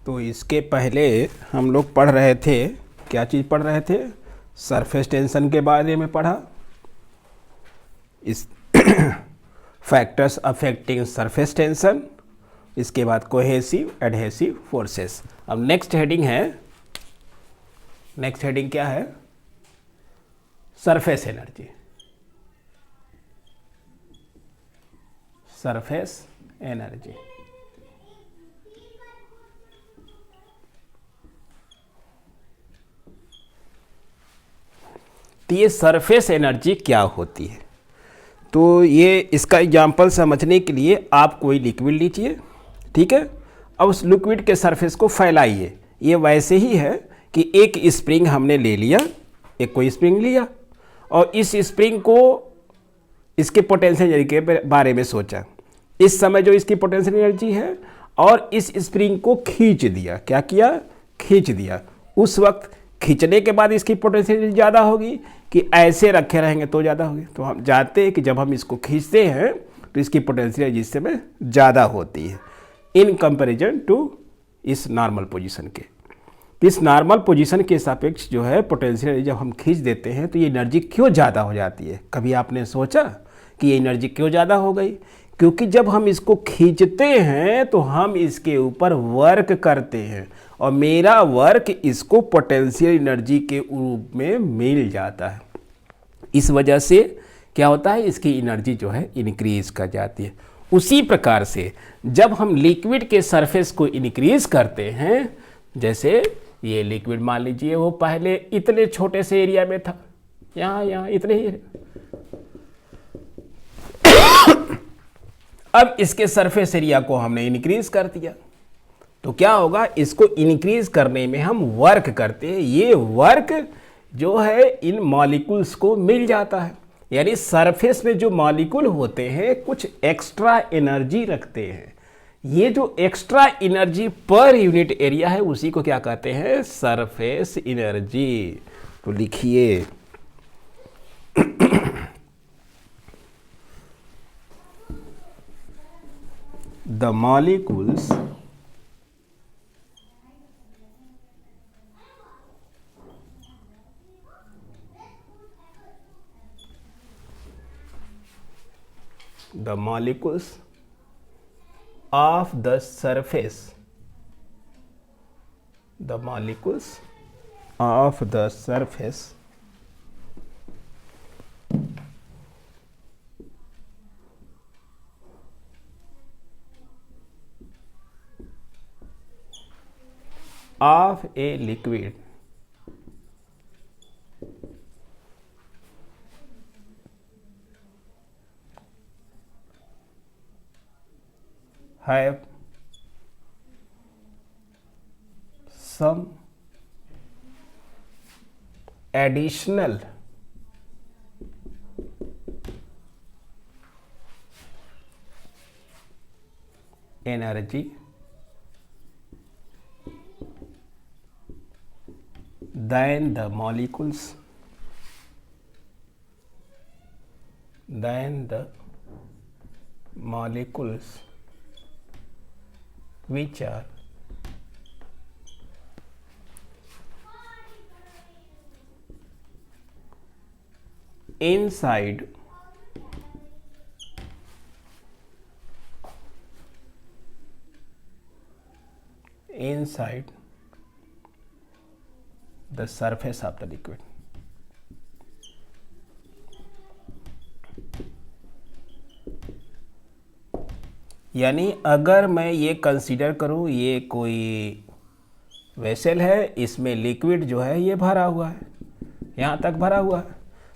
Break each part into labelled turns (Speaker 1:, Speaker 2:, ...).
Speaker 1: तो इसके पहले हम लोग पढ़ रहे थे, क्या चीज़ पढ़ रहे थे? सरफेस टेंशन के बारे में पढ़ा, इस फैक्टर्स अफेक्टिंग सरफेस टेंशन, इसके बाद कोहेसिव एडहेसिव फोर्सेस। अब नेक्स्ट हेडिंग है, नेक्स्ट हेडिंग क्या है? Surface energy. Surface energy. तो ये सरफेस एनर्जी क्या होती है? तो ये इसका एग्जाम्पल समझने के लिए आप कोई लिक्विड लीजिए, ठीक है। अब उस लिक्विड के सरफेस को फैलाइए। ये वैसे ही है कि एक स्प्रिंग हमने ले लिया, एक कोई स्प्रिंग लिया और इस स्प्रिंग को इसके पोटेंशियल एनर्जी के बारे में सोचा। इस समय जो इसकी पोटेंशियल एनर्जी है और इस स्प्रिंग को खींच दिया। क्या किया? खींच दिया। उस वक्त खींचने के बाद इसकी पोटेंशियल एनर्जी ज़्यादा होगी कि ऐसे रखे रहेंगे तो ज़्यादा होगी? तो हम जानते हैं कि जब हम इसको खींचते हैं तो इसकी पोटेंशियल एनर्जी इस समय ज़्यादा होती है इन कंपैरिजन टू इस नॉर्मल पोजीशन के। इस नॉर्मल पोजीशन के सापेक्ष जो है पोटेंशियल एनर्जी जब हम खींच देते हैं तो ये एनर्जी क्यों ज़्यादा हो जाती है? कभी आपने सोचा कि ये एनर्जी क्यों ज़्यादा हो गई? क्योंकि जब हम इसको खींचते हैं तो हम इसके ऊपर वर्क करते हैं और मेरा वर्क इसको पोटेंशियल एनर्जी के रूप में मिल जाता है। इस वजह से क्या होता है? इसकी एनर्जी जो है इंक्रीज कर जाती है। उसी प्रकार से जब हम लिक्विड के सरफेस को इंक्रीज करते हैं, जैसे ये लिक्विड मान लीजिए वो पहले इतने छोटे से एरिया में था, यहाँ इतने ही, अब इसके सरफेस एरिया को हमने इंक्रीज कर दिया तो क्या होगा? इसको इंक्रीज करने में हम वर्क करते हैं, ये वर्क जो है इन मॉलिक्यूल्स को मिल जाता है। यानी सरफेस में जो मॉलिक्यूल होते हैं कुछ एक्स्ट्रा एनर्जी रखते हैं। ये जो extra energy per unit area है उसी को क्या कहते हैं? Surface energy. तो लिखिए the molecules of the surface, the molecules of the surface of a liquid have some additional energy than the molecules which are inside the surface of the liquid। यानी अगर मैं ये कंसीडर करूँ ये कोई vessel है, इसमें लिक्विड जो है ये भरा हुआ है, यहाँ तक भरा हुआ है,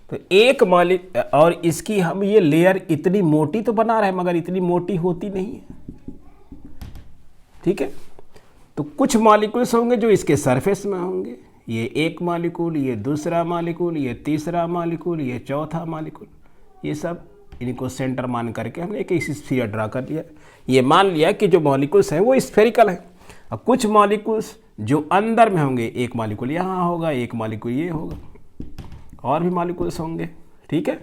Speaker 1: तो एक मॉलिक्यूल और इसकी हम ये लेयर इतनी मोटी तो बना रहे हैं मगर इतनी मोटी होती नहीं है, ठीक है। तो कुछ मॉलिक्यूल्स होंगे जो इसके सरफेस में होंगे, ये एक मॉलिक्यूल, ये दूसरा मॉलिक्यूल, ये तीसरा मॉलिक्यूल, ये चौथा मॉलिक्यूल, ये सब इनको सेंटर मान करके हमने एक स्फीयर ड्रा कर लिया। ये मान लिया कि जो मॉलिक्यूल्स हैं वो स्फेरिकल हैं। अब कुछ मॉलिक्यूल्स जो अंदर में होंगे, एक मॉलिक्यूल यहाँ होगा, एक मॉलिक्यूल ये होगा, और भी मॉलिक्यूल्स होंगे, ठीक है।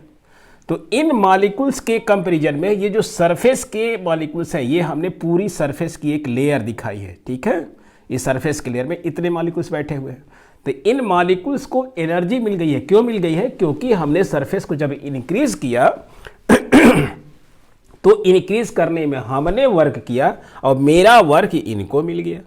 Speaker 1: तो इन मॉलिक्यूल्स के कंपैरिजन में ये जो सरफेस के मॉलिक्यूल्स हैं ये हमने पूरी सरफेस की एक लेयर दिखाई है, ठीक है। इस सरफेस के लेयर में इतने मॉलिक्यूल्स बैठे हुए हैं, तो इन मॉलिक्यूल्स को एनर्जी मिल गई है। क्यों मिल गई है? क्योंकि हमने सरफेस को जब इंक्रीज किया तो इंक्रीज करने में हमने वर्क किया और मेरा वर्क इनको मिल गया।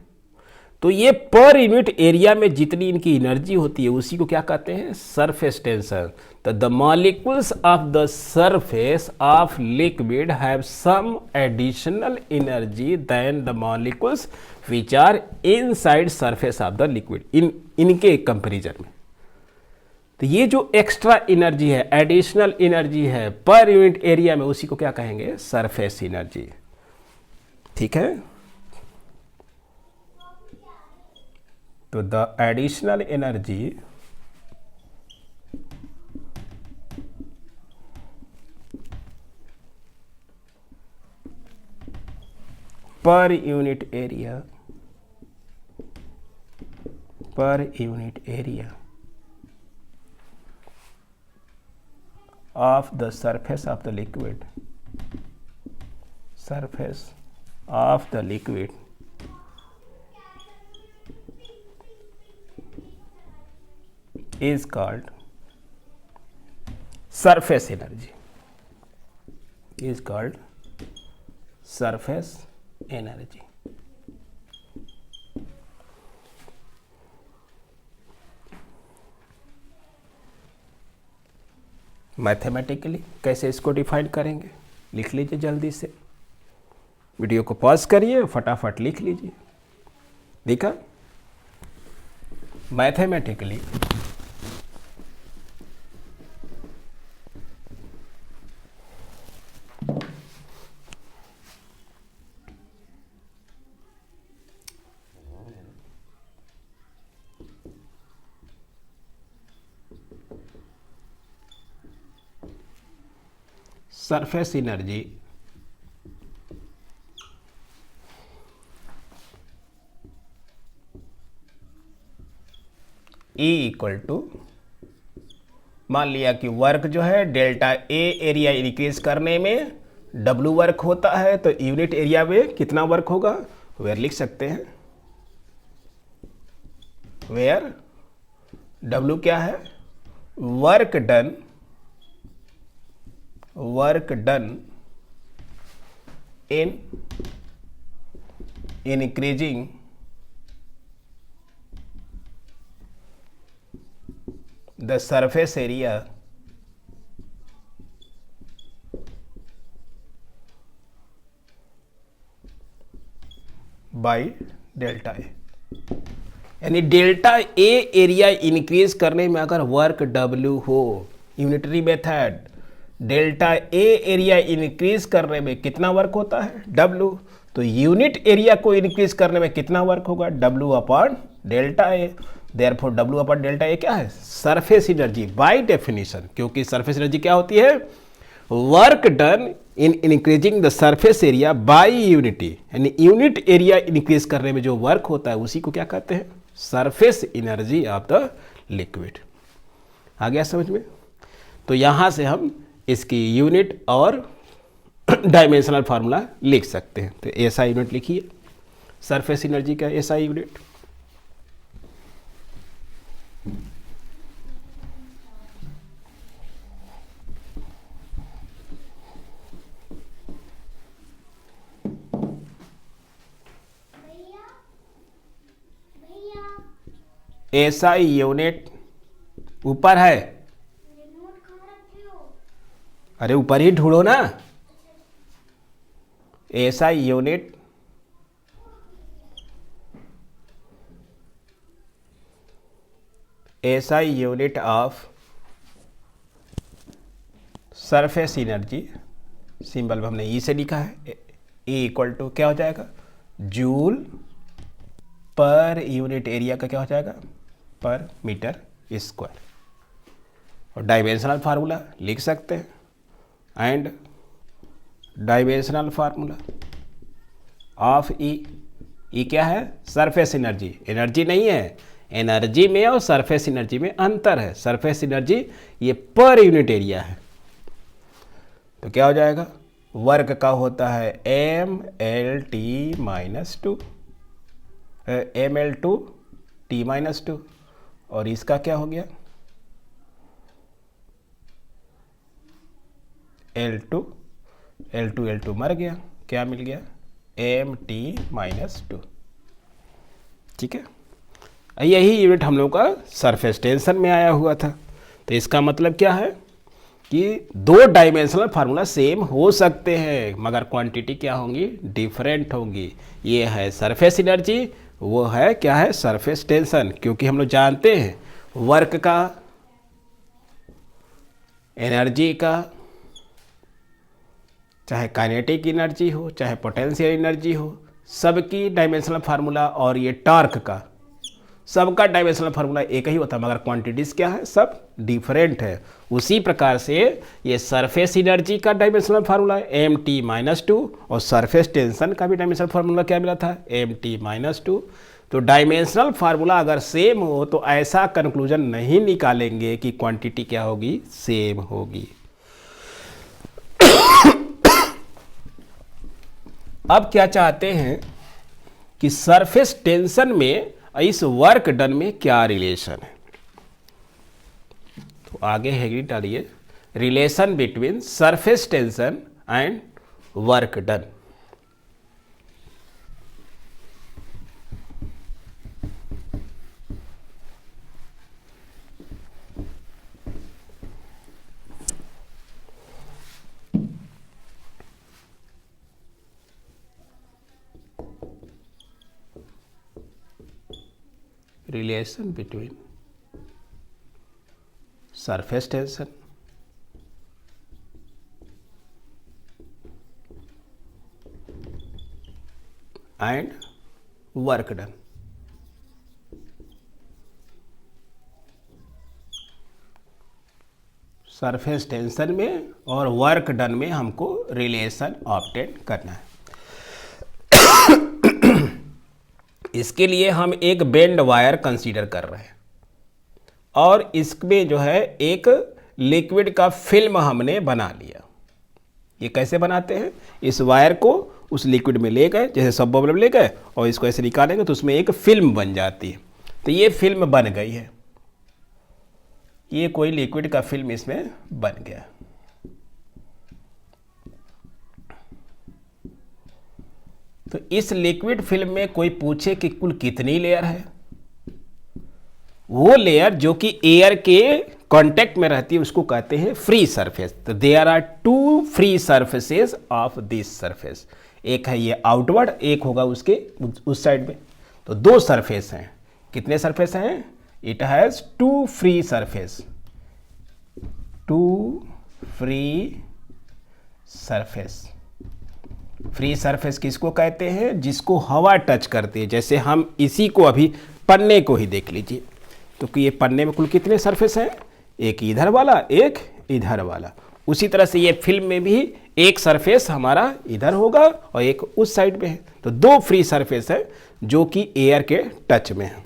Speaker 1: तो ये पर यूनिट एरिया में जितनी इनकी एनर्जी होती है उसी को क्या कहते हैं? Surface tension. तो the molecules of the surface of liquid have some additional energy than the molecules which are inside surface of the liquid, इनके कंपैरिजन में। तो ये जो एक्स्ट्रा एनर्जी है, एडिशनल एनर्जी है पर यूनिट एरिया में, उसी को क्या कहेंगे? Surface energy. ठीक है, तो the additional energy per unit area of the surface of the liquid is called surface energy, mathematically कैसे इसको डिफाइन करेंगे? लिख लीजिए जल्दी से, वीडियो को पॉज करिए, फटाफट लिख लीजिए। देखा, mathematically surface energy E equal to, मान लिया कि वर्क जो है डेल्टा ए एरिया इंक्रीज करने में W वर्क होता है, तो यूनिट एरिया में कितना वर्क होगा? वेयर लिख सकते हैं, वेयर W क्या है? Work done in increasing the surface area by delta a. यानी डेल्टा ए एरिया इंक्रीज करने में अगर वर्क W हो, unitary method, delta a area increase करने में कितना वर्क होता है? W। तो यूनिट एरिया को इंक्रीज करने में कितना वर्क होगा? W अपॉन डेल्टा ए। देयरफॉर W अपॉन डेल्टा ए क्या है? सरफेस एनर्जी बाय डेफिनेशन, क्योंकि सरफेस एनर्जी क्या होती है? Work done in increasing the surface area bye unity, यानी यूनिट एरिया इंक्रीज करने में जो वर्क होता है उसी को क्या कहते हैं? Surface energy of the liquid. आ गया समझ में? तो यहां से हम इसकी यूनिट और डायमेंशनल फार्मूला लिख सकते हैं। तो ऐसा यूनिट लिखिए, सरफेस एनर्जी का ऐसा यूनिट। ऐसा यूनिट ऊपर है, अरे ऊपर ही ढूंढो ना। ऐसा unit of surface energy, symbol हमने ई से लिखा है, E इक्वल टू क्या हो जाएगा? जूल पर यूनिट एरिया का क्या हो जाएगा? पर मीटर स्क्वायर। और डायमेंशनल फार्मूला लिख सकते हैं, एंड डायमेंशनल फार्मूला ऑफ ई क्या है? Surface energy. एनर्जी नहीं है, एनर्जी में और सरफेस एनर्जी में अंतर है। सरफेस एनर्जी ये पर यूनिट एरिया है, तो क्या हो जाएगा? वर्क का होता है MLT-2, ml2 T-2, और इसका क्या हो गया L2 L2 मर गया, क्या मिल गया Mt-2। ठीक है, यही यूनिट हम लोग का सरफेस टेंशन में आया हुआ था। तो इसका मतलब क्या है कि दो डायमेंशनल फार्मूला सेम हो सकते हैं मगर क्वांटिटी क्या होंगी, डिफरेंट होंगी। ये है सरफेस एनर्जी, वो है क्या है, सरफेस टेंशन। क्योंकि हम लोग जानते हैं वर्क का, एनर्जी का, चाहे काइनेटिक एनर्जी हो चाहे पोटेंशियल एनर्जी हो, सबकी डायमेंशनल फार्मूला, और ये टॉर्क का, सबका डायमेंशनल फार्मूला एक ही होता है मगर क्वांटिटीज क्या है, सब डिफरेंट है। उसी प्रकार से ये सरफेस एनर्जी का डायमेंशनल फार्मूला Mt-2 और सरफेस टेंशन का भी डायमेंशनल फार्मूला क्या मिला था, Mt-2। तो डायमेंशनल फार्मूला अगर सेम हो तो ऐसा कंक्लूजन नहीं निकालेंगे कि क्वांटिटी क्या होगी, सेम होगी। अब क्या चाहते हैं कि सरफेस टेंशन में इस वर्क डन में क्या रिलेशन है। तो आगे हेडिंग डालिए, relation between surface tension and work done. relation between surface tension and work done। Surface tension में और वर्क डन में हमको रिलेशन ऑब्टेन करना है। इसके लिए हम एक बेंड वायर कंसीडर कर रहे हैं और इसमें जो है एक लिक्विड का फिल्म हमने बना लिया। ये कैसे बनाते हैं, इस वायर को उस लिक्विड में ले गए, जैसे सब बबल में ले गए और इसको ऐसे निकालेंगे तो उसमें एक फिल्म बन जाती है। तो ये फिल्म बन गई है, ये कोई लिक्विड का फिल्म इसमें बन गया। तो इस लिक्विड फिल्म में कोई पूछे कि कुल कितनी लेयर है, वो लेयर जो कि एयर के कांटेक्ट में रहती है उसको कहते हैं फ्री सरफेस। तो there are two free surfaces of this surface, एक है ये आउटवर्ड, एक होगा उसके उस साइड में। तो दो सरफेस हैं, कितने सरफेस हैं, it has two free surface, two free surface. Free surface किसको कहते हैं, जिसको हवा टच करती है। जैसे हम इसी को अभी पन्ने को ही देख लीजिए, तो कि ये पन्ने में कुल कितने सरफेस हैं, एक इधर वाला एक इधर वाला। उसी तरह से ये फिल्म में भी एक सरफेस हमारा इधर होगा और एक उस साइड में है। तो दो फ्री सरफेस है जो कि एयर के टच में है।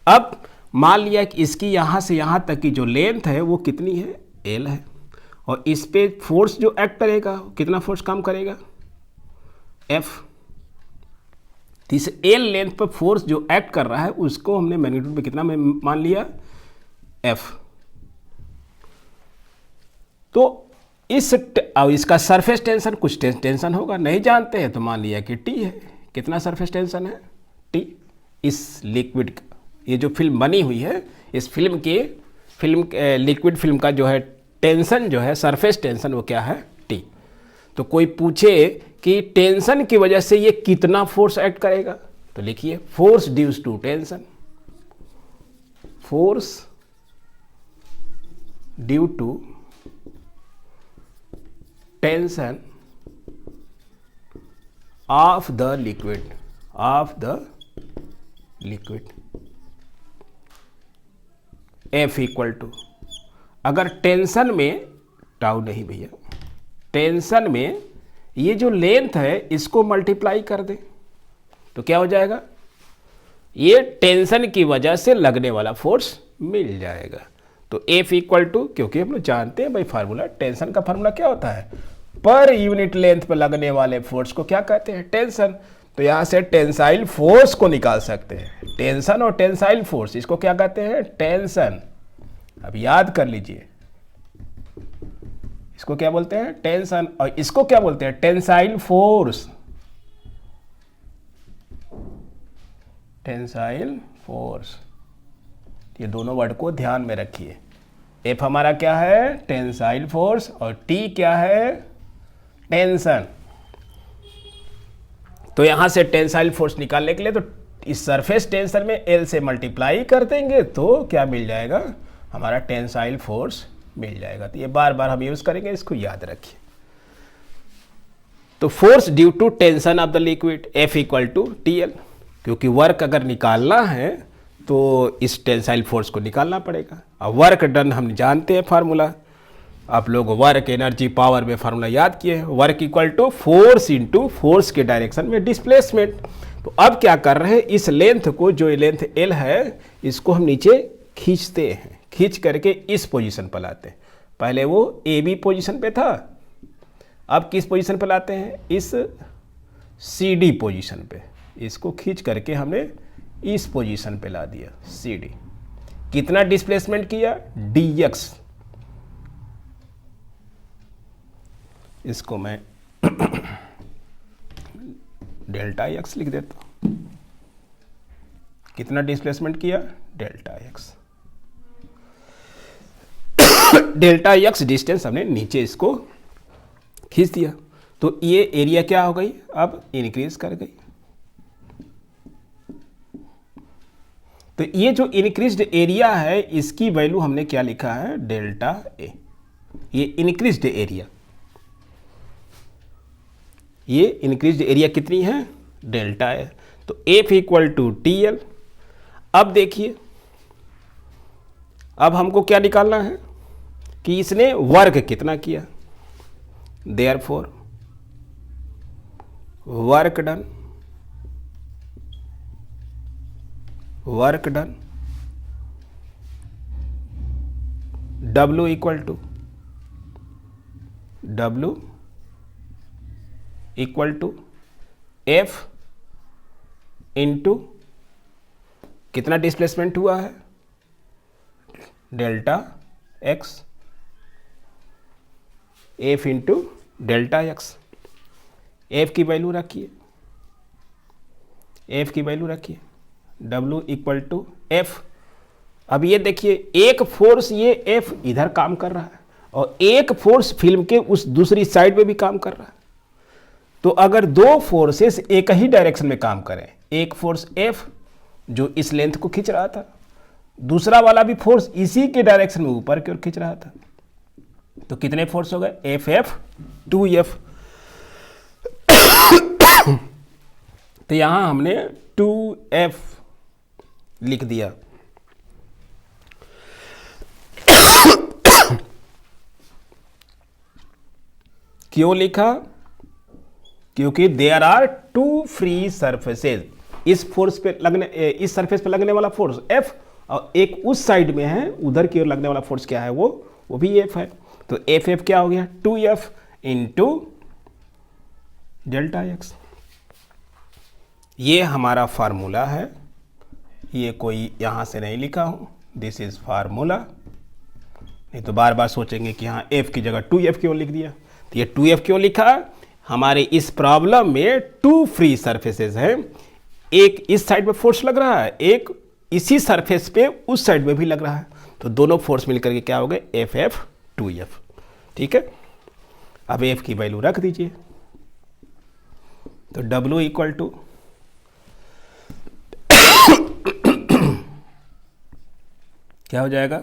Speaker 1: अब मान लिया कि इसकी यहाँ से यहाँ तक की जो लेंथ है वो कितनी है, L है, और इस पे फोर्स जो एक्ट करेगा कितना फोर्स काम करेगा, F। इस L लेंथ पर फोर्स जो एक्ट कर रहा है उसको हमने मैग्नीट्यूड में कितना में मान लिया, F। तो इसका सरफेस टेंशन कुछ टेंशन होगा, नहीं जानते हैं तो मान लिया कि T है। कितना सरफेस टेंशन है, T। इस लिक्विड का ये जो फिल्म बनी हुई है, इस लिक्विड फिल्म का जो है टेंशन जो है, सरफेस टेंशन, वो क्या है, T। तो कोई पूछे कि टेंशन की वजह से ये कितना फोर्स एक्ट करेगा, तो लिखिए force dues to tension, force due to tension of the liquid, F equal to, अगर टेंशन में, टाउ नहीं भैया, टेंशन में ये जो लेंथ है इसको मल्टीप्लाई कर दें तो क्या हो जाएगा, ये टेंशन की वजह से लगने वाला फोर्स मिल जाएगा। तो F इक्वल टू, क्योंकि हम लोग जानते हैं भाई फार्मूला, टेंशन का फार्मूला क्या होता है, पर यूनिट लेंथ पर लगने वाले फोर्स को क्या कहते हैं, टेंशन। तो यहां से टेंसाइल फोर्स को निकाल सकते हैं। टेंशन और टेंसाइल फोर्स, इसको क्या कहते हैं? टेंशन। अब याद कर लीजिए, इसको क्या बोलते हैं? टेंशन। और इसको क्या बोलते हैं? Tensile force. टेंसाइल फोर्स, ये दोनों वर्ड को ध्यान में रखिए। एफ हमारा क्या है? टेंसाइल फोर्स, और टी क्या है? टेंशन। तो यहां से टेंसाइल फोर्स निकालने के लिए तो इस सरफेस टेंशन में एल से मल्टीप्लाई कर देंगे तो क्या मिल जाएगा? हमारा टेंसाइल फोर्स मिल जाएगा। तो ये बार बार हम यूज करेंगे, इसको याद रखिए। तो force due to tension of the liquid F equal to T L, क्योंकि वर्क अगर निकालना है तो इस टेंसाइल फोर्स को निकालना पड़ेगा। अब वर्क डन हम जानते हैं फार्मूला, आप लोग वर्क एनर्जी पावर में फार्मूला याद किए हैं। Work equal to force into force के डायरेक्शन में डिस्प्लेसमेंट। तो अब क्या कर रहे हैं, इस लेंथ को, जो लेंथ एल है, इसको हम नीचे खींचते हैं। खींच करके इस पोजीशन पर लाते हैं। पहले वो ए बी पोजीशन पे था, अब किस पोजीशन पर लाते हैं? इस सी डी पोजीशन पे। इसको खींच करके हमने इस पोजीशन पे ला दिया, सी डी। कितना डिस्प्लेसमेंट किया? D x. इसको मैं डेल्टा एक्स लिख देता हूं। कितना डिस्प्लेसमेंट किया? Delta x. Delta x distance हमने नीचे इसको खींच दिया, तो ये एरिया क्या हो गई? अब इंक्रीज कर गई। तो ये जो इंक्रीज्ड एरिया है, इसकी वैल्यू हमने क्या लिखा है? Delta A. ये इंक्रीज्ड एरिया, ये इंक्रीज्ड एरिया कितनी है? डेल्टा ए। तो F equal to T L. अब देखिए, अब हमको क्या निकालना है कि इसने वर्क कितना किया। Therefore work done, work done W equal to F into कितना डिस्प्लेसमेंट हुआ है? Delta X. F into delta X. F की वैल्यू रखिए, F की वैल्यू रखिए। W equal to F। अब ये देखिए, एक फोर्स ये F इधर काम कर रहा है और एक फोर्स फिल्म के उस दूसरी साइड में भी काम कर रहा है। तो अगर दो फोर्सेस एक ही डायरेक्शन में काम करें, एक फोर्स F जो इस लेंथ को खींच रहा था, दूसरा वाला भी फोर्स इसी के डायरेक्शन में ऊपर की ओर खींच रहा था, तो कितने फोर्स हो गए? FF 2F। तो यहां हमने 2F लिख दिया। क्यों लिखा? क्योंकि there are two free surfaces. इस फोर्स पे लगने, इस सरफेस पे लगने वाला फोर्स F, और एक उस साइड में है, उधर की ओर लगने वाला फोर्स क्या है? वो भी F है। तो FF क्या हो गया? 2F into delta X. ये हमारा फार्मूला है, ये कोई यहां से नहीं लिखा हूं, दिस इज फार्मूला। नहीं तो बार बार सोचेंगे कि हाँ F की जगह 2F क्यों लिख दिया। तो ये 2F क्यों लिखा? हमारे इस प्रॉब्लम में टू फ्री सरफेसेस हैं, एक इस साइड पे फोर्स लग रहा है, एक इसी सरफेस पे उस साइड में भी लग रहा है, तो दोनों फोर्स मिलकर के क्या हो गए? FF 2F। ठीक है, अब F की वैल्यू रख दीजिए। तो W इक्वल टू क्या हो जाएगा?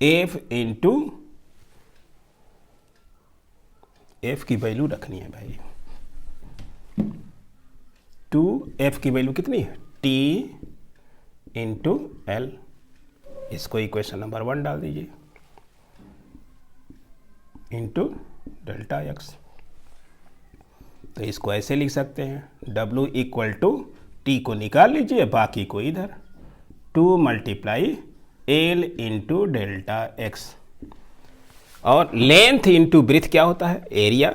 Speaker 1: F इंटू F की वैल्यू रखनी है भाई, 2F की वैल्यू कितनी है? T into L। इसको इक्वेशन नंबर 1 डाल दीजिए, इंटू डेल्टा एक्स। तो इसको ऐसे लिख सकते हैं, W इक्वल टू T को निकाल लीजिए, बाकी को इधर 2 multiply L into delta x. और लेंथ इंटू ब्रीथ क्या होता है? एरिया।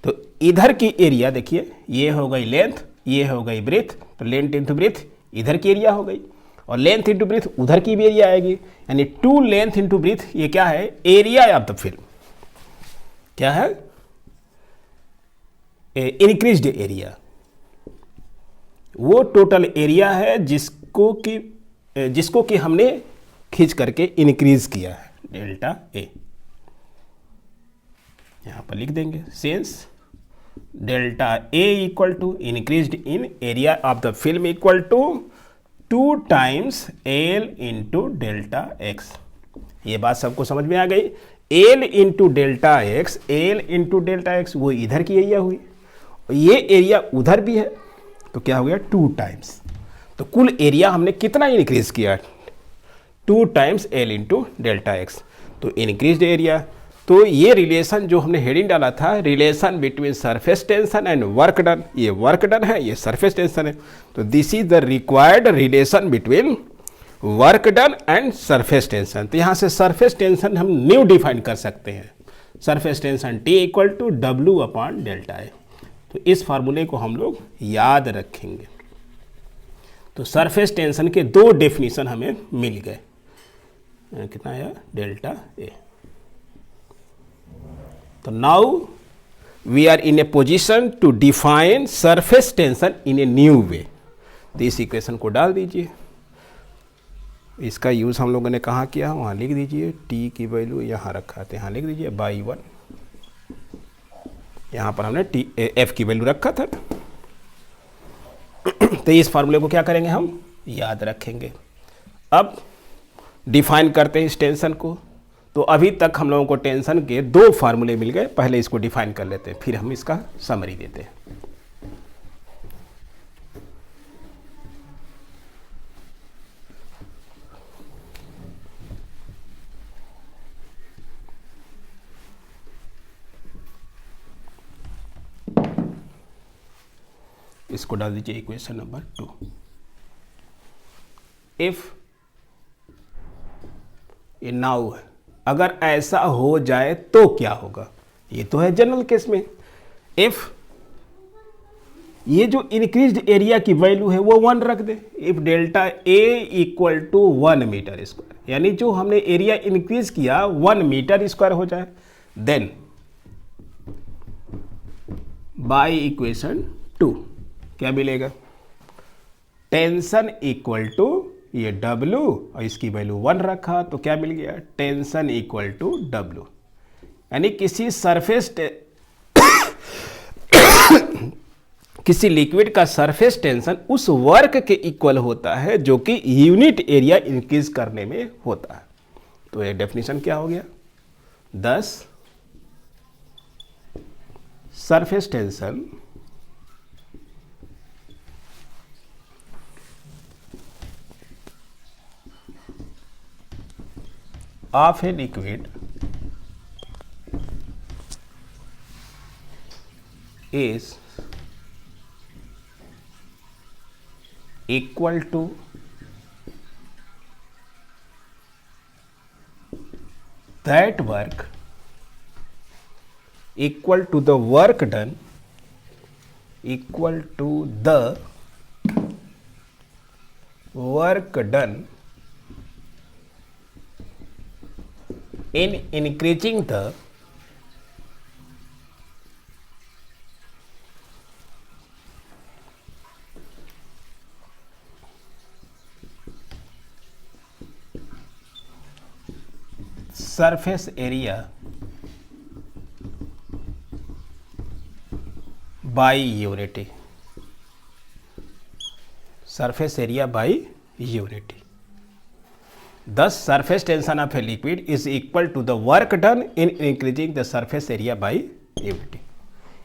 Speaker 1: तो इधर की एरिया देखिए, ये हो गई लेंथ, ये हो गई ब्रेथ, तो लेंथ इंटू ब्रेथ इधर की एरिया हो गई, और लेंथ इंटू ब्रेथ उधर की भी एरिया आएगी, यानी 2 लेंथ इंटू ब्रेथ, ये क्या है, एरिया ऑफ द फिल्म। क्या है, इंक्रीज्ड एरिया, वो टोटल एरिया है जिसको कि हमने खींच करके इंक्रीज किया है, डेल्टा ए। यहां पर लिख देंगे since delta A equal to increased in area of the film equal to 2 times L into delta X. ये बात सबको समझ में आ गई। L into delta X, L into delta X वो इधर की एरिया हुई, ये एरिया उधर भी है, तो क्या हो गया 2 टाइम्स। तो कुल एरिया हमने कितना इंक्रीज किया, 2 times L into delta x, तो इंक्रीज्ड एरिया। तो ये रिलेशन जो हमने हेडिंग डाला था, relation between surface tension and work done, ये वर्क डन है, ये सरफेस टेंशन है, तो this is the required relation between work done and surface tension. तो यहाँ से सरफेस टेंशन हम न्यू डिफाइन कर सकते हैं, surface tension T equal to W upon delta ए। तो इस फार्मूले को हम लोग याद रखेंगे। तो सरफेस टेंशन के 2 डेफिनेशन हमें मिल गए, कितना आया, डेल्टा ए। तो now we are in a position to define surface tension in a new way. तो इस इक्वेशन को डाल दीजिए, इसका यूज़ हम लोगों ने कहाँ किया, वहाँ लिख दीजिए, टी की वैल्यू यहाँ रखा था, यहाँ लिख दीजिए बाई 1, यहाँ पर हमने टी एफ की वैल्यू रखा था। तो इस फार्मूले को क्या करेंगे, हम याद रखेंगे। अब डिफाइन करते हैं इस टेंशन को। तो अभी तक हम लोगों को टेंशन के 2 फार्मूले मिल गए, पहले इसको डिफाइन कर लेते हैं, फिर हम इसका समरी देते हैं। इसको डाल दीजिए इक्वेशन नंबर 2। इफ ये नाउ है, अगर ऐसा हो जाए तो क्या होगा, ये तो है जनरल केस में। इफ ये जो इंक्रीज्ड एरिया की वैल्यू है वो 1 रख दे, if delta A equal to 1 metre square, यानी जो हमने एरिया इंक्रीज किया 1 मीटर स्क्वायर हो जाए, देन बाय इक्वेशन 2 क्या मिलेगा, टेंशन इक्वल टू ये W और इसकी वैल्यू 1 रखा, तो क्या मिल गया, टेंशन इक्वल टू W। यानी किसी सरफेस किसी लिक्विड का सरफेस टेंशन उस वर्क के इक्वल होता है जो कि यूनिट एरिया इंक्रीज करने में होता है। तो ये डेफिनेशन क्या हो गया, 10 surface tension of a liquid is equal to that work equal to the work done equal to the work done in increasing the surface area by unity, surface area by unity. Thus, surface tension of a liquid is equal to the work done in increasing the surface area by unity.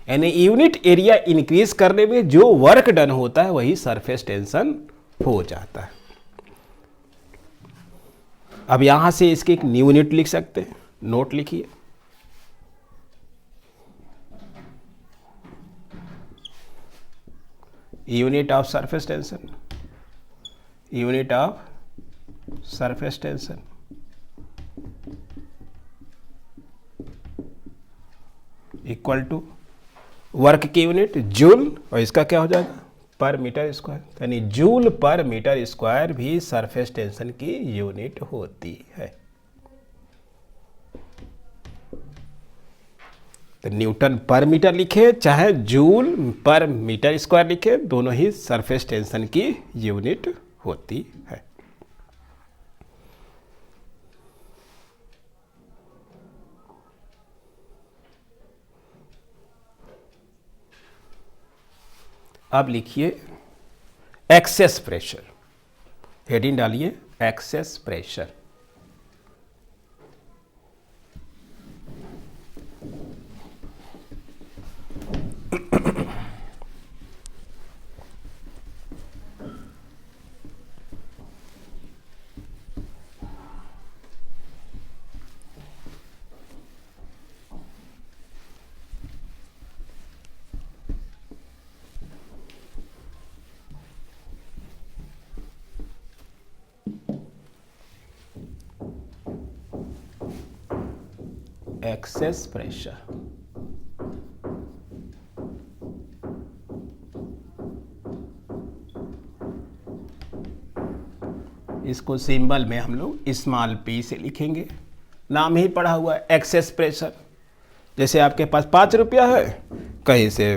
Speaker 1: यानी unit area increase करने में जो work done होता है वही surface tension हो जाता है। अब यहां से इसके एक न्यू यूनिट लिख सकते हैं, नोट लिखिए, unit of surface tension, unit of surface tension equal to work की यूनिट जूल, और इसका क्या हो जाएगा पर मीटर स्क्वायर, यानी जूल पर मीटर स्क्वायर भी सरफेस टेंशन की यूनिट होती है। तो न्यूटन पर मीटर लिखे चाहे जूल पर मीटर स्क्वायर लिखे, दोनों ही सरफेस टेंशन की यूनिट होती है। अब लिखिए एक्सेस प्रेशर, हेडिंग डालिए एक्सेस प्रेशर। एक्सेस प्रेशर, इसको सिंबल में हम लोग स्मॉल p से लिखेंगे। नाम ही पढ़ा हुआ है एक्सेस प्रेशर। जैसे आपके पास 5 रुपया है, कहीं से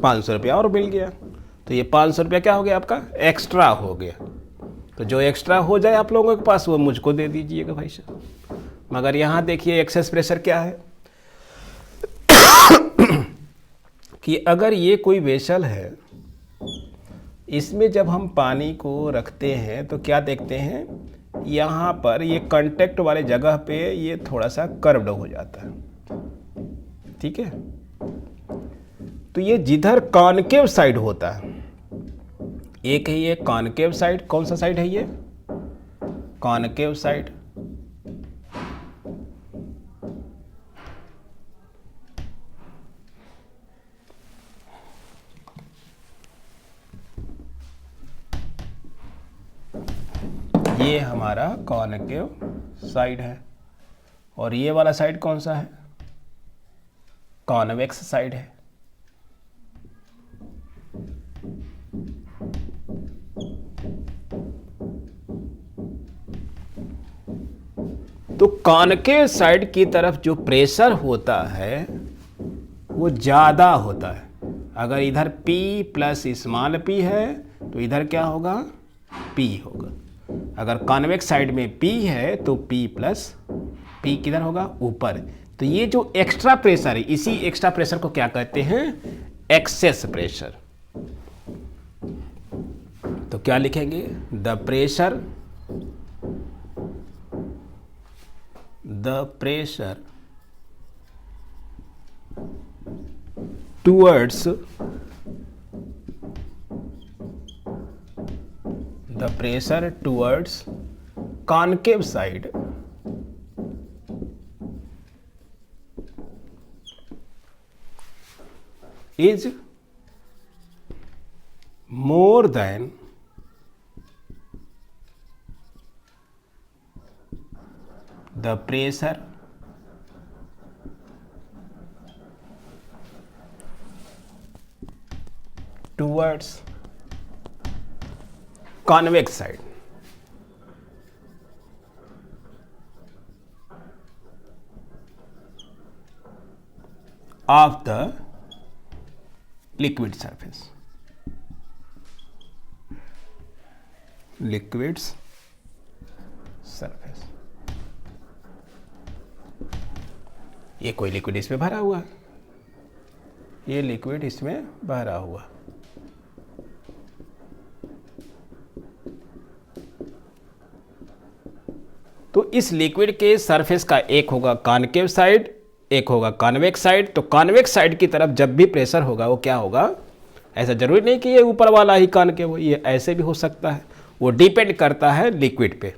Speaker 1: 500 रुपया और मिल गया, तो ये 500 रुपया क्या हो गया आपका एक्स्ट्रा हो गया। तो जो एक्स्ट्रा हो जाए आप लोगों के पास वो मुझको दे दीजिएगा भाई साहब। मगर यहाँ देखिए एक्सेस प्रेशर क्या है कि अगर ये कोई वेसल है, इसमें जब हम पानी को रखते हैं तो क्या देखते हैं, यहाँ पर ये कांटेक्ट वाले जगह पे ये थोड़ा सा कर्व्ड हो जाता है, ठीक है। तो ये जिधर कॉनकेव साइड होता है, एक है ये कॉनकेव साइड, कौन सा साइड है ये कॉनकेव साइड, ये हमारा कॉनकेव साइड है, और ये वाला साइड कौन सा है कॉन्वेक्स साइड है। तो कॉनकेव साइड की तरफ जो प्रेशर होता है वो ज़्यादा होता है। अगर इधर P प्लस स्मॉल p है तो इधर क्या होगा P होगा। अगर कॉन्वेक्स साइड में P है तो P प्लस P किधर होगा ऊपर। तो ये जो एक्स्ट्रा प्रेशर है, इसी एक्स्ट्रा प्रेशर को क्या कहते हैं एक्सेस प्रेशर। तो क्या लिखेंगे the pressure towards concave side is more than the pressure towards convex side। of the liquid surface, liquid's surface। ये कोई लिक्विड इसमें भरा हुआ है, ये लिक्विड इसमें भरा हुआ, तो इस लिक्विड के सरफेस का एक होगा कॉनकेव साइड, एक होगा कॉन्वेक्स साइड। तो कॉन्वेक्स साइड की तरफ जब भी प्रेशर होगा वो क्या होगा, ऐसा जरूरी नहीं कि ये ऊपर वाला ही कॉनकेव हो, ये ऐसे भी हो सकता है, वो डिपेंड करता है लिक्विड पे।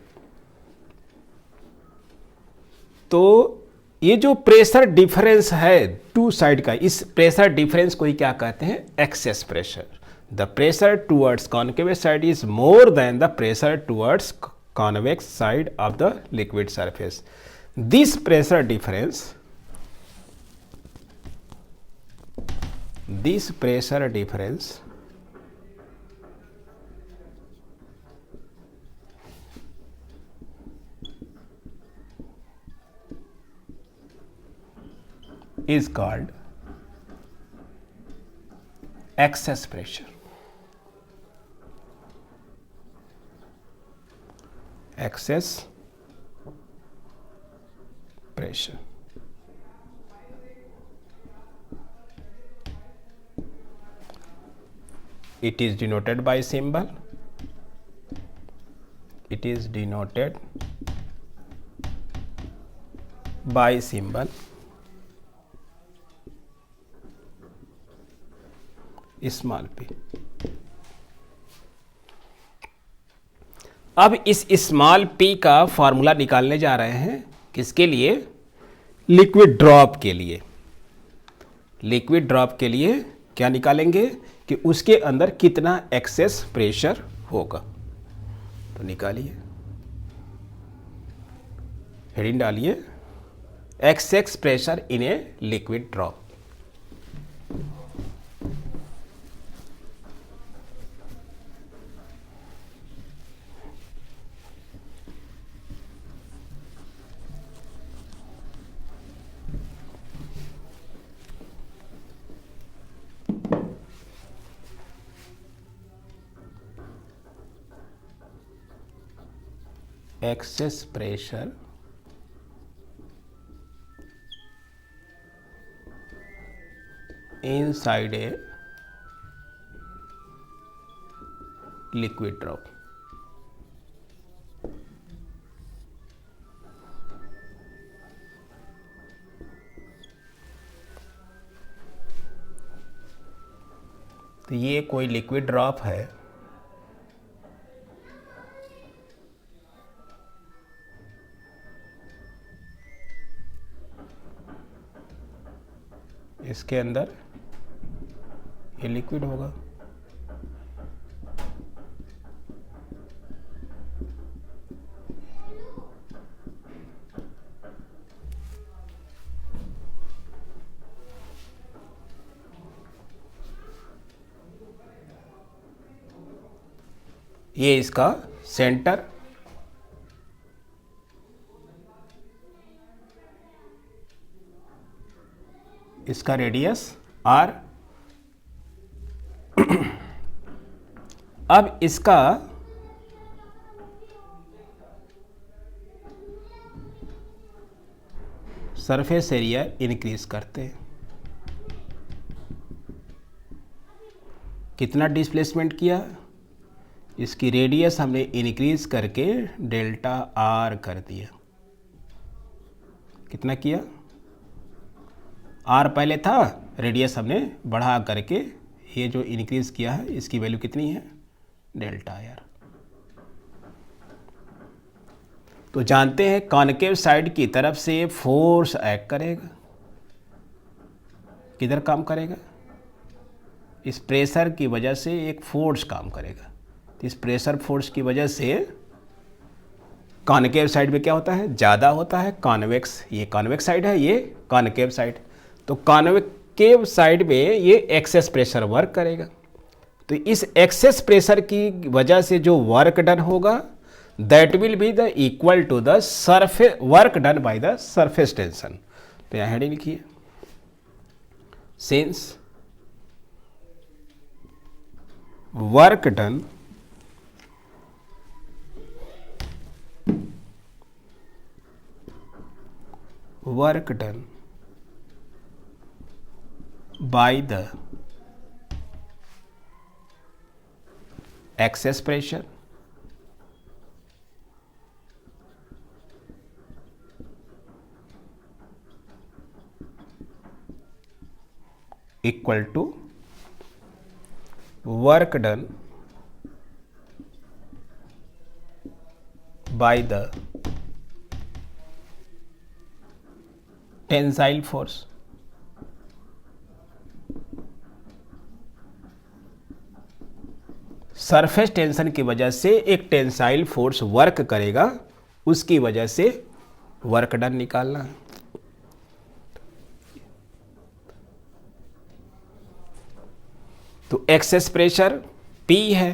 Speaker 1: तो ये जो प्रेशर डिफरेंस है टू साइड का, इस प्रेशर डिफरेंस को ही क्या कहते हैं excess pressure. The pressure towards concave side is more than the pressure towards convex side of the liquid surface. This pressure difference this pressure difference is called excess pressure. Excess pressure. It is denoted by symbol. It is denoted by symbol small p. अब इस small p का formula निकालने जा रहे हैं किसके लिए? Liquid drop के लिए. लिक्विड ड्रॉप के लिए क्या निकालेंगे कि उसके अंदर कितना एक्सेस प्रेशर होगा. तो निकालिए, हेडिंग डालिए, excess pressure in a liquid drop. excess pressure inside a liquid drop. तो ये कोई लिक्विड ड्रॉप है. इसके अंदर ये लिक्विड होगा. ये इसका सेंटर, इसका रेडियस r. अब इसका सरफेस एरिया इंक्रीज करते हैं. कितना डिस्प्लेसमेंट किया? इसकी रेडियस हमने इंक्रीज करके डेल्टा r कर दिया. कितना किया? r पहले था, रेडियस हमने बढ़ा करके ये जो इंक्रीज किया है इसकी वैल्यू कितनी है? Delta r. तो जानते हैं कॉनकेव साइड की तरफ से फोर्स एक्ट करेगा. किधर काम करेगा? इस प्रेशर की वजह से एक फोर्स काम करेगा. तो इस प्रेशर फोर्स की वजह से कॉनकेव साइड में क्या होता है? ज़्यादा होता है. कॉन्वेक्स, ये कॉन्वेक्स साइड है, ये कॉनकेव साइड. तो कॉनकेव साइड में ये एक्सेस प्रेशर वर्क करेगा. तो इस एक्सेस प्रेशर की वजह से जो वर्क डन होगा that will be the equal to the surface work done by the surface tension. तो यहाँ हेडिंग लिखिए, since work done by the excess pressure equal to work done by the tensile force. Surface tension की वजह से एक tensile force work करेगा, उसकी वजह से वर्क डन निकालना है. तो एक्सेस प्रेशर P है,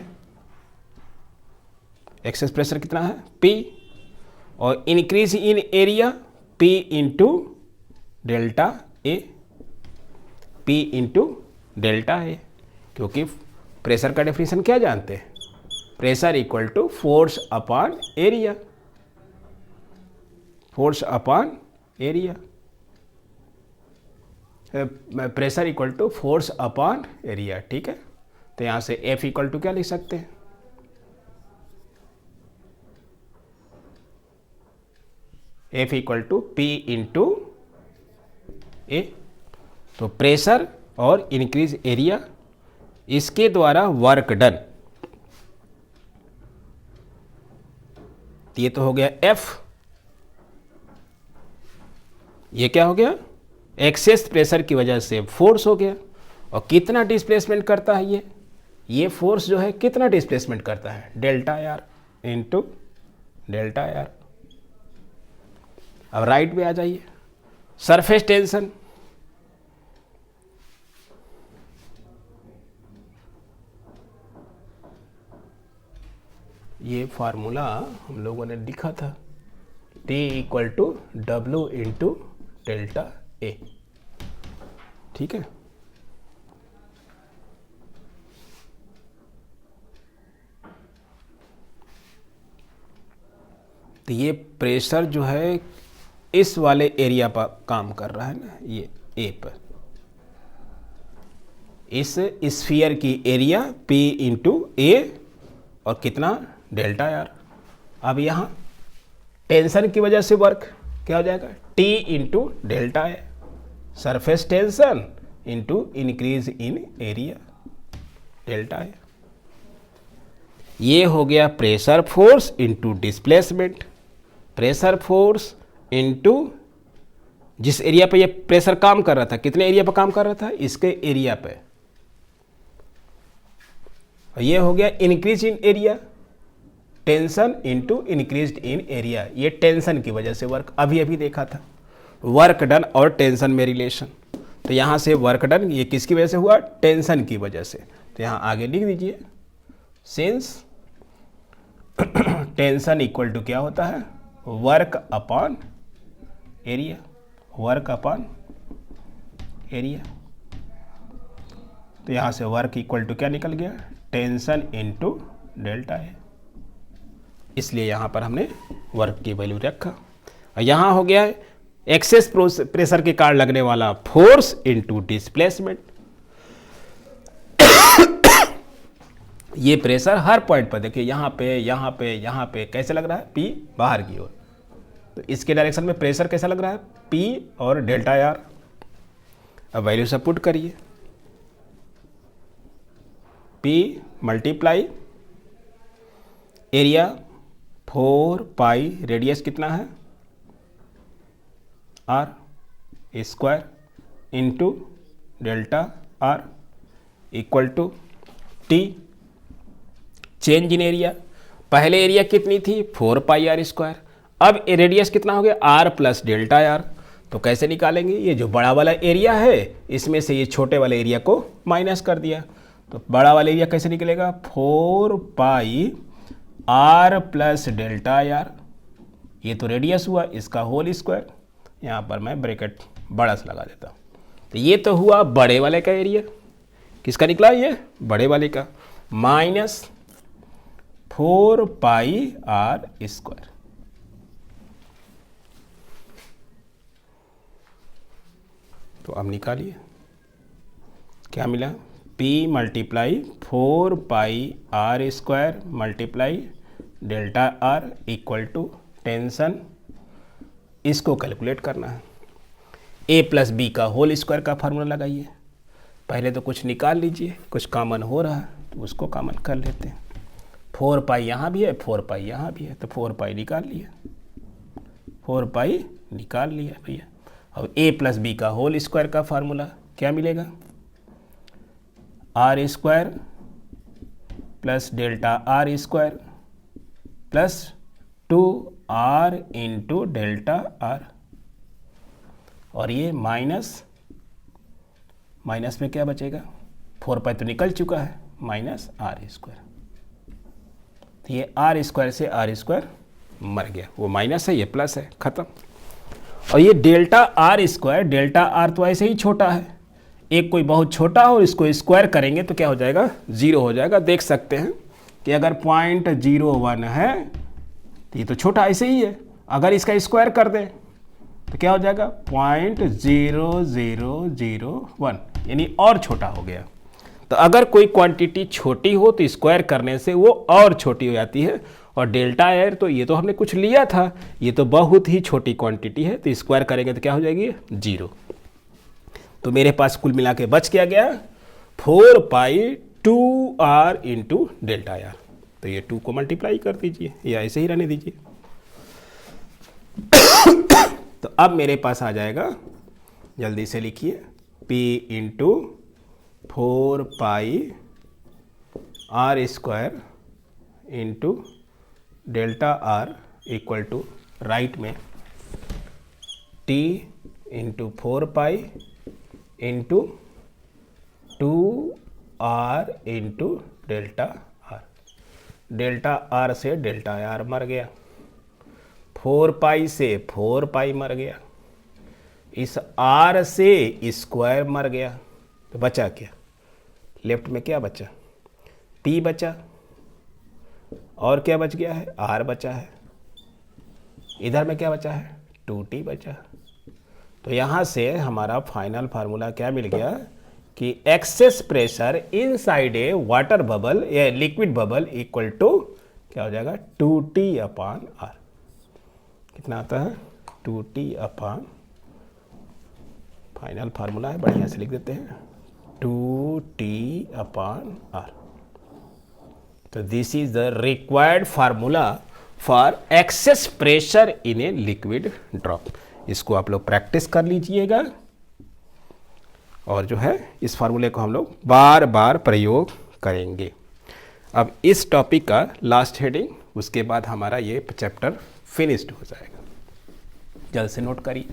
Speaker 1: एक्सेस प्रेशर कितना है P, और increase in area P into delta a, P into delta a, क्योंकि प्रेशर का डेफिनेशन क्या जानते हैं, pressure equal to force upon area, force upon area, pressure equal to force upon area. ठीक है, तो यहाँ से F इक्वल टू क्या लिख सकते हैं, F equal to P into a. तो प्रेशर और इंक्रीज एरिया, इसके द्वारा वर्क डन, ये तो हो गया F। ये क्या हो गया, एक्सेस प्रेशर की वजह से फोर्स हो गया। और कितना डिस्प्लेसमेंट करता है ये फोर्स जो है कितना डिस्प्लेसमेंट करता है, delta R into delta R. अब राइट में आ जाइए, सरफेस टेंशन, ये फार्मूला हम लोगों ने लिखा था, T equal to W into delta a. ठीक है, तो ये प्रेशर जो है इस वाले एरिया पर काम कर रहा है ना, ये ए पर, इस स्फीयर की एरिया P इंटू ए और कितना डेल्टा आर। अब यहाँ टेंशन की वजह से वर्क क्या हो जाएगा, T into delta A, surface tension into increase in area delta A. ये हो गया pressure force into displacement, pressure force into जिस एरिया पे ये प्रेशर काम कर रहा था, कितने एरिया पे काम कर रहा था, इसके एरिया पे। और ये हो गया increase in area, tension into increase in area, ये टेंशन की वजह से वर्क, अभी अभी देखा था वर्क डन और टेंशन में रिलेशन। तो यहाँ से वर्क डन ये किसकी वजह से हुआ, टेंशन की वजह से। तो यहाँ आगे लिख दीजिए, सिंस टेंशन इक्वल टू क्या होता है, work upon area, work upon area. तो यहाँ से वर्क इक्वल टू क्या निकल गया, टेंशन इंटू डेल्टा है, इसलिए यहाँ पर हमने वर्क की वैल्यू रखा। और यहाँ हो गया एक्सेस प्रेशर के कारण लगने वाला फोर्स इंटू डिस्प्लेसमेंट। ये प्रेशर हर पॉइंट पर देखिए, यहाँ पे यहाँ पे यहाँ पे कैसे लग रहा है, P बाहर की ओर, तो इसके डायरेक्शन में प्रेशर कैसा लग रहा है, P और डेल्टा आर। अब वैल्यू सब पुट करिए, P multiply area 4 pi, radius कितना है R square into delta R equal to T change in area. पहले एरिया कितनी थी, 4 पाई आर स्क्वायर, अब रेडियस कितना हो गया, R प्लस डेल्टा आर। तो कैसे निकालेंगे, ये जो बड़ा वाला एरिया है इसमें से ये छोटे वाले एरिया को माइनस कर दिया, तो बड़ा वाला एरिया कैसे निकलेगा, 4 pi R plus delta are, ये तो रेडियस हुआ, इसका होल स्क्वायर, यहाँ पर मैं ब्रैकेट बड़ा सा लगा देता हूँ। तो ये तो हुआ बड़े वाले का एरिया, किसका निकला, ये बड़े वाले का, माइनस 4 पाई आर स्क्वायर। तो अब निकालिए क्या मिला, P multiply 4 pi R square multiply delta R equal to tension, इसको कैलकुलेट करना है। A प्लस बी का होल स्क्वायर का फार्मूला लगाइए, पहले तो कुछ निकाल लीजिए, कुछ कॉमन हो रहा है तो उसको कॉमन कर लेते हैं। 4 पाई यहाँ भी है, 4 पाई यहाँ भी है, तो 4 पाई निकाल लिया, 4 पाई निकाल लिया भैया। अब A प्लस बी का होल स्क्वायर का फार्मूला क्या मिलेगा, R square plus delta R square plus 2R into delta R, और ये माइनस में क्या बचेगा, 4 पाई तो निकल चुका है, माइनस आर स्क्वायर। तो ये आर स्क्वायर से आर स्क्वायर मर गया, वो माइनस है ये प्लस है, खत्म। और ये delta R square, delta R तो ऐसे ही छोटा है, एक कोई बहुत छोटा हो इसको स्क्वायर करेंगे तो क्या हो जाएगा, 0 हो जाएगा। देख सकते हैं कि अगर 0.01 है तो ये तो छोटा ऐसे ही है, अगर इसका स्क्वायर कर दें तो क्या हो जाएगा 0.0001, यानी और छोटा हो गया। तो अगर कोई क्वांटिटी छोटी हो तो स्क्वायर करने से वो और छोटी हो जाती है। और डेल्टा आर तो ये तो हमने कुछ लिया था, ये तो बहुत ही छोटी क्वांटिटी है, तो स्क्वायर करेंगे तो क्या हो जाएगी 0। तो मेरे पास कुल मिला के बच क्या गया 4 पाई 2r इंटू डेल्टा आर। तो ये 2 को मल्टीप्लाई कर दीजिए या ऐसे ही रहने दीजिए। तो अब मेरे पास आ जाएगा, जल्दी से लिखिए, p into 4 pi r square into delta R equal to right में t into 4 pi into 2r into delta R. Delta R से डेल्टा आर मर गया, 4 पाई से 4 पाई मर गया, इस r से स्क्वायर मर गया। तो बचा क्या, लेफ्ट में क्या बचा, p बचा, और क्या बच गया है, r बचा है, इधर में क्या बचा है 2t बचा। तो यहाँ से हमारा फाइनल फार्मूला क्या मिल गया कि excess pressure inside a water bubble या लिक्विड बबल इक्वल टू क्या हो जाएगा 2t/r। कितना आता है 2t/, फाइनल फार्मूला है, बढ़िया से लिख देते हैं 2t/r। तो this is the required formula for excess pressure in a liquid drop. इसको आप लोग प्रैक्टिस कर लीजिएगा और जो है इस फार्मूले को हम लोग बार बार प्रयोग करेंगे। अब इस टॉपिक का लास्ट हेडिंग, उसके बाद हमारा ये चैप्टर फिनिश्ड हो जाएगा। जल्द से नोट करिए,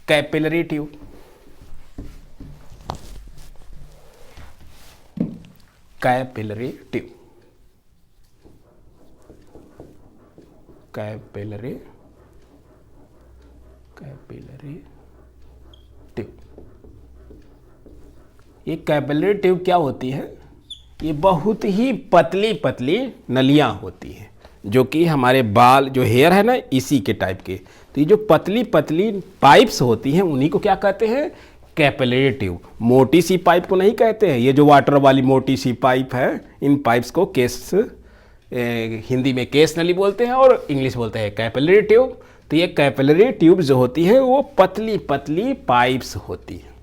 Speaker 1: capillary tube, capillary tube, capillary tube. ये कैपिलरी ट्यूब क्या होती है, ये बहुत ही पतली पतली नलियां होती हैं, जो कि हमारे बाल जो हेयर है ना इसी के टाइप के। तो ये जो पतली पतली पाइप्स होती हैं उन्हीं को क्या कहते हैं, कैपिलरी ट्यूब। मोटी सी पाइप को नहीं कहते हैं, ये जो वाटर वाली मोटी सी पाइप है, इन पाइप्स को केस हिंदी में केस नली बोलते हैं और इंग्लिश बोलते हैं कैपिलरी ट्यूब। तो ये कैपिलरी ट्यूब जो होती है वो पतली पतली पाइप्स होती हैं।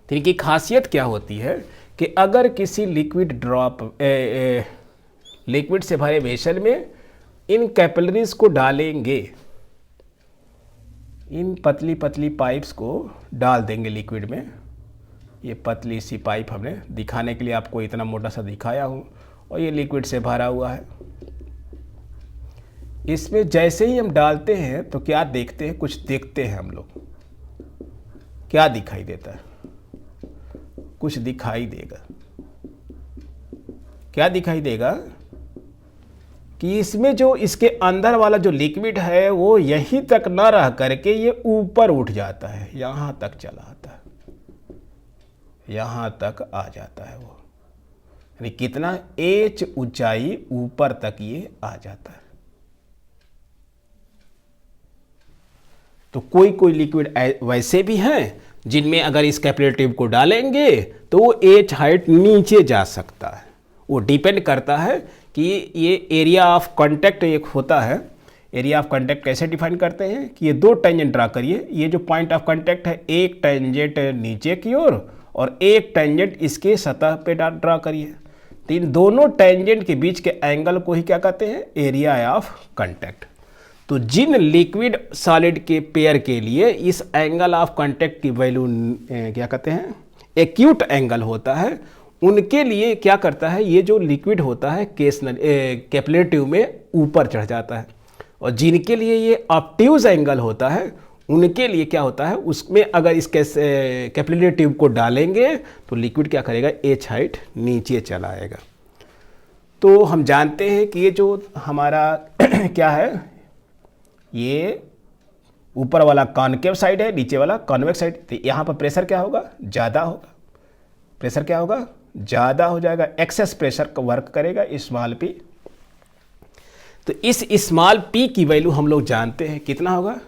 Speaker 1: तो इनकी खासियत क्या होती है कि अगर किसी लिक्विड ड्रॉप लिक्विड से भरे वेसल में इन कैपिलरीज को डालेंगे, इन पतली पतली पाइप्स को डाल देंगे लिक्विड में। ये पतली सी पाइप हमने दिखाने के लिए आपको इतना मोटा सा दिखाया हूँ, और ये लिक्विड से भरा हुआ है। इसमें जैसे ही हम डालते हैं तो क्या देखते हैं, कुछ देखते हैं हम लोग, क्या दिखाई देता है, कुछ दिखाई देगा। क्या दिखाई देगा कि इसमें जो इसके अंदर वाला जो लिक्विड है वो यहीं तक न रह करके ये ऊपर उठ जाता है, यहां तक चला आता है, यहां तक आ जाता है वो, यानी कितना h ऊंचाई ऊपर तक ये आ जाता है। तो कोई कोई लिक्विड वैसे भी हैं जिनमें अगर इस कैपिलरी ट्यूब को डालेंगे तो वो h हाइट नीचे जा सकता है। वो डिपेंड करता है कि ये एरिया ऑफ कांटेक्ट एक होता है। एरिया ऑफ कांटेक्ट कैसे डिफाइन करते हैं कि ये 2 टेंजेंट ड्रा करिए, ये जो पॉइंट ऑफ कांटेक्ट है एक टेंजेंट नीचे की ओर और एक टेंजेंट इसके सतह पे ड्रा करिए। तो इन दोनों टेंजेंट के बीच के एंगल को ही क्या कहते हैं, एरिया ऑफ कांटेक्ट। तो जिन लिक्विड सॉलिड के पेयर के लिए इस एंगल ऑफ कांटेक्ट की वैल्यू क्या कहते हैं, एक्यूट एंगल होता है, उनके लिए क्या करता है, ये जो लिक्विड होता है कैपिलरी ट्यूब में ऊपर चढ़ जाता है। और जिनके लिए ये ऑब्ट्यूज एंगल होता है उनके लिए क्या होता है, उसमें अगर इस कैपिलरी ट्यूब को डालेंगे तो लिक्विड क्या करेगा, एच हाइट नीचे चला आएगा। तो हम जानते हैं कि ये जो हमारा क्या है, ये ऊपर वाला कॉनकेव साइड है, नीचे वाला कॉन्वेक्स साइड। तो यहाँ पर प्रेशर क्या होगा, ज़्यादा होगा, प्रेशर क्या होगा, ज़्यादा हो जाएगा, एक्सेस प्रेशर का वर्क करेगा स्मॉल पी। तो इस स्मॉल पी की वैल्यू हम लोग जानते हैं कितना होगा,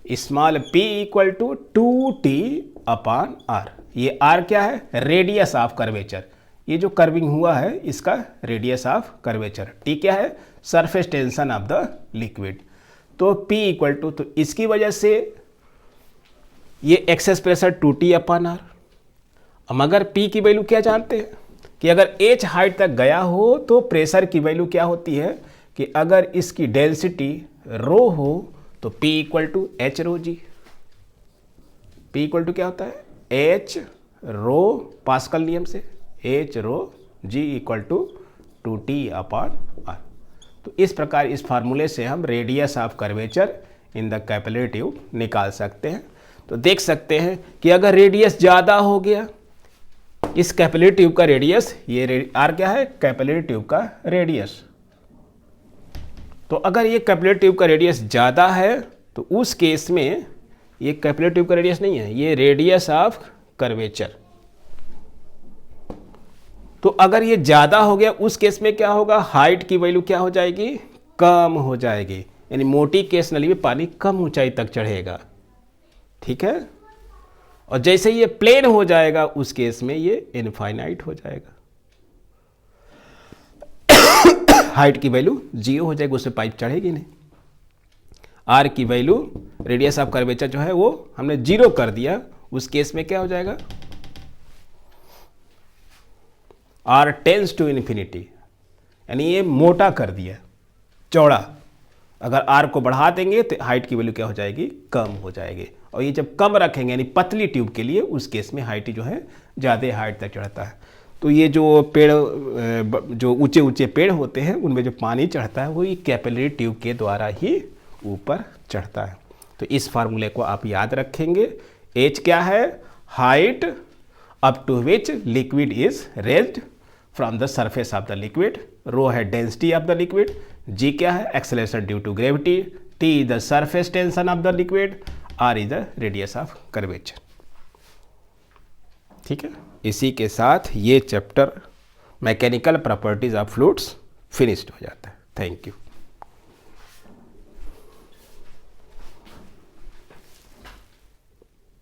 Speaker 1: small P equal to 2T/r। ये r क्या है, रेडियस ऑफ कर्वेचर, ये जो कर्विंग हुआ है इसका रेडियस ऑफ कर्वेचर। टी क्या है, surface tension of the liquid. तो P इक्वल टू, तो इसकी वजह से ये एक्सेस प्रेशर 2T/r। अब अगर P की वैल्यू क्या जानते हैं कि अगर H हाइट तक गया हो तो प्रेशर की वैल्यू क्या होती है कि अगर इसकी डेंसिटी रो हो तो P equal to H rho G. P equal to क्या होता है, एच रो, पास्कल नियम से H rho G equal to 2T/r। तो इस प्रकार इस फार्मूले से हम radius of curvature in the capillary tube निकाल सकते हैं। तो देख सकते हैं कि अगर रेडियस ज़्यादा हो गया, इस कैपिलरी ट्यूब का रेडियस, ये आर क्या है, कैपिलरी ट्यूब का रेडियस। तो अगर ये कैपिलरी ट्यूब का रेडियस ज़्यादा है तो उस केस में ये कैपिलरी ट्यूब का रेडियस नहीं है, ये रेडियस ऑफ कर्वेचर। तो अगर ये ज़्यादा हो गया उस केस में क्या होगा, हाइट की वैल्यू क्या हो जाएगी, कम हो जाएगी, यानी मोटी केस नली में पानी कम ऊंचाई तक चढ़ेगा, ठीक है। और जैसे ये प्लेन हो जाएगा उस केस में ये इनफाइनाइट हो जाएगा, हाइट की वैल्यू 0 हो जाएगी, उससे पाइप चढ़ेगी नहीं। आर की वैल्यू, रेडियस ऑफ कर्वेचर जो है वो हमने 0 कर दिया, उस केस में क्या हो जाएगा, R टेंस टू इन्फिनिटी, यानी ये मोटा कर दिया, चौड़ा। अगर R को बढ़ा देंगे तो हाइट की वैल्यू क्या हो जाएगी, कम हो जाएगी। और ये जब कम रखेंगे यानी पतली ट्यूब के लिए, उस केस में हाइट जो है ज़्यादा हाइट तक चढ़ता है। तो ये जो पेड़, जो ऊंचे ऊंचे पेड़ होते हैं उनमें जो पानी चढ़ता है वो ये कैपिलरी ट्यूब के द्वारा ही ऊपर चढ़ता है। तो इस फार्मूले को आप याद रखेंगे। H क्या है, height up to which liquid is raised from the surface of the liquid, rho है density of the liquid, G क्या है, acceleration due to gravity, T is the surface tension of the liquid, R is the radius of curvature. ठीक है, इसी के साथ ये chapter mechanical properties of fluids finished हो जाता है। Thank you.